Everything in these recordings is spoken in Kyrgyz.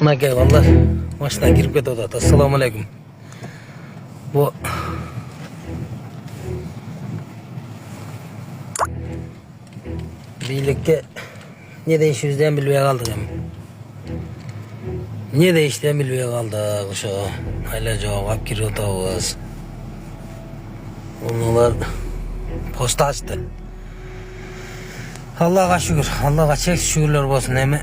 Mınakay ballar maşından girip ketip atat. Assalamu alaikum. Bu birlikte ne değişimizden bilmeye kaldık hem. Ne değişten bilmeye kaldık uşağı. Hala cevap giriyor tavuz. Onlar posta açtı. Allah'a şükür. Allah'a çek şükürler olsun hem.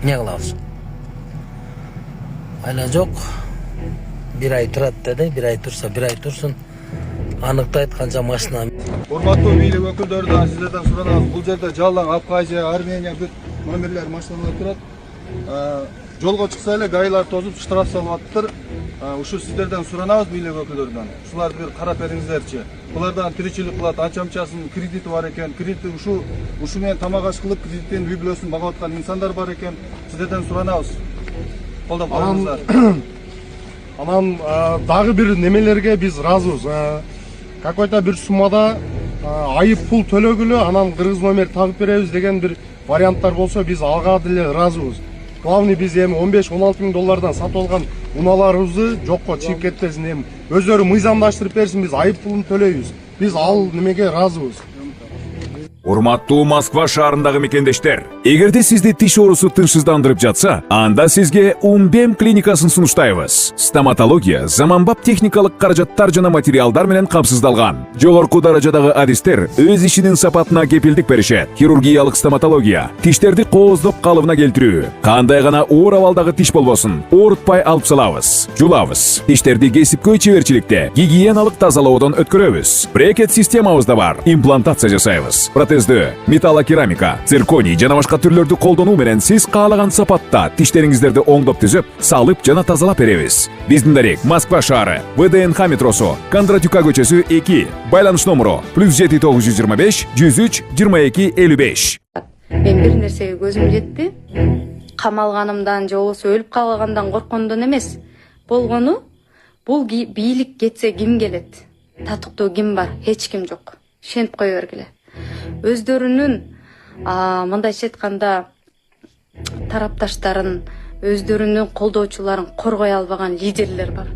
Ne kılavuz? Hala çok. Bir ay turat dedi. Bir ay tursa bir ay tursun. Anıkta aytkanca maşına. Урматтуу бийлик өкүлдөрүнөн сиздерден суранабыз. Бул жерде жалаң Абхазия, Армения бүт номерлер машиналар турат. Жолго чыкса эле гайлар тозуп штраф салып атыптыр. Ушу сиздерден суранабыз бийлик өкүлдөрүнөн. Ушуларды бир карап бериңиздерчи. Булардан тиричилик кылат, анча-мынчасын кредити бар экен. Кредити ушу менен тамак аш кылып кредиттин үй бүлөсүн бага аткан инсандар бар экен. Сиздерден суранабыз. Колдоп коюңуздар. Анан дагы бир немелерге биз ыраазыбыз. Какой-то бир суммада айып пул төлөгүлө анан кыргыз номер тагып беребиз деген бир варианттар болсо биз ага деле ыраазыбыз. Главный биз эми 15-16 миң доллардан сатып алган унааларыбызды жокко чыгып кетпесин, эми өздөрү мыйзамдаштырып берсин, биз айып пулун төлөйбүз. Биз ал немеге ыраазыбыз. Урматтуу Москва шаарындагы мекендештер, эгерде сизди тиш оорусу тынчсыздандырып жатса, анда сизге Умбем клиникасын сунуштайбыз. Стоматология заманбап техникалык каражаттар жана материалдар менен камсыздалган. Жогорку даражадагы адистер өз ишинин сапатына кепилдик беришет. Хирургиялык стоматология, тиштерди кооздоп калыбына келтирүү, кандай гана оор абалдагы тиш болбосун, оорутпай алып салабыз, жулабыз. Тиштерди кесипкөй чеберчиликте, гигиеналык тазалоодон өткөрөбүз. Брекет системабыз да бар, имплантация жасайбыз. Протездөө, металлокерамика, цирконий жана башка түрлөрдү колдонуу менен сиз каалаган сапатта тиштериңиздерди оңдоп түзөп, салып жана тазалап беребиз. Биздин дарек Москва шаары, ВДНХ метросу, Кондратюка көчөсү 2, байланыш номуру +7 925 103 22 55. Мен бир нерсеге көзүм жетти. Камалганымдан же болбосо өлүп калгандан корккондон эмес. Болгону бул бийлик кетсе ким келет? Татыктуу ким бар? Эч ким жок. Шентип кое бергиле. Өздөрүнүн мындайча айтканда тарапташтарын, өздөрүнүн колдоочуларын коргой албаган лидерлер бар.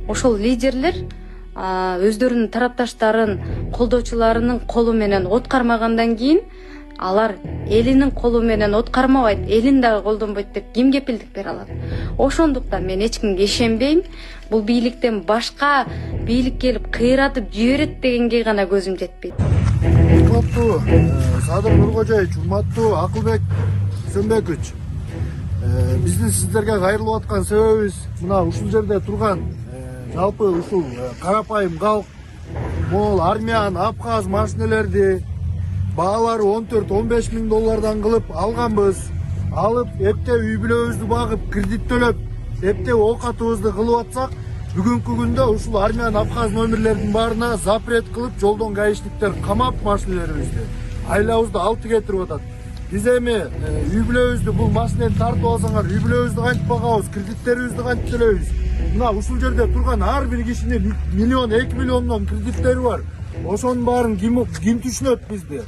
Ошол лидерлер өздөрүнүн тарапташтарын, колдоочуларынын колу менен от кармагандан кийин алар элинин колу менен от кармабайт, элин дагы колдонбойт деп ким кепилдик бере алат? Ошондуктан мен эч кимге ишенбейм. Бул бийликтен башка бийлик келип кыйратып жиберет дегенге гана көзүм жетпейт. Урматтуу Садыр Нуркожоевич, урматтуу Акылбек Сөнбекович, биздин сиздерге кайрылып аткан себебибиз мына ушул жерде турган жалпы ушул карапайым калк, могул армян, абхаз машинелерди баалары 14-15 миң доллардан кылып алганбыз. Алып, эпте үй бүлөбүздү багып, кредит төлөп, эпте оокатыбызды кылып атсак, бүгүнкү күндө ушул армян, абхаз номерлердин баарына запрет кылып, жолдон гаишниктер камап машинелерибизди, айлабызды алты кетирип атат. Биз эми үй бүлөбүздү бул машинени тартып алсаңар, үй бүлөбүздү кантип багабыз, кредиттерибизди кантип төлөйбүз? Мына ушул жерде турган ар бир кишинин 1 миллион, 2 миллиондон кредиттери бар. Ошонун баарын ким түшүнөт бизди?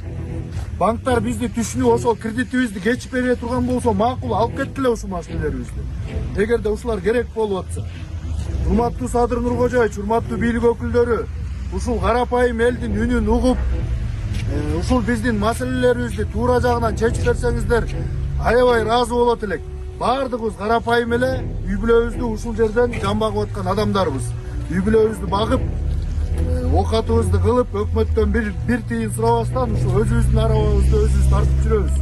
Банктар бизди түшүнүп, ошол кредитибизди кечип бере турган болсо макул, алып кеткиле ушул машинелерибизди. Эгерде ушулар керек болуп атса. Урматтуу Садыр Нуркожоевич, урматтуу бийлик өкүлдөрү, ушул карапайым элдин үнүн угуп, ушул биздин маселелерибизди туура жагынан чечип берсеңиздер, аябай ыраазы болот элек. Баардыгыбыз карапайым эле үй бүлөбүздү ушул жерден жан багып аткан адамдарбыз. Үй бүлөбүздү багып, оокатыбызды кылып, өкмөттөн бир тыйын сурабастан ушу өзүбүздүн арабабызды өзүбүз тартып жүрөбүз.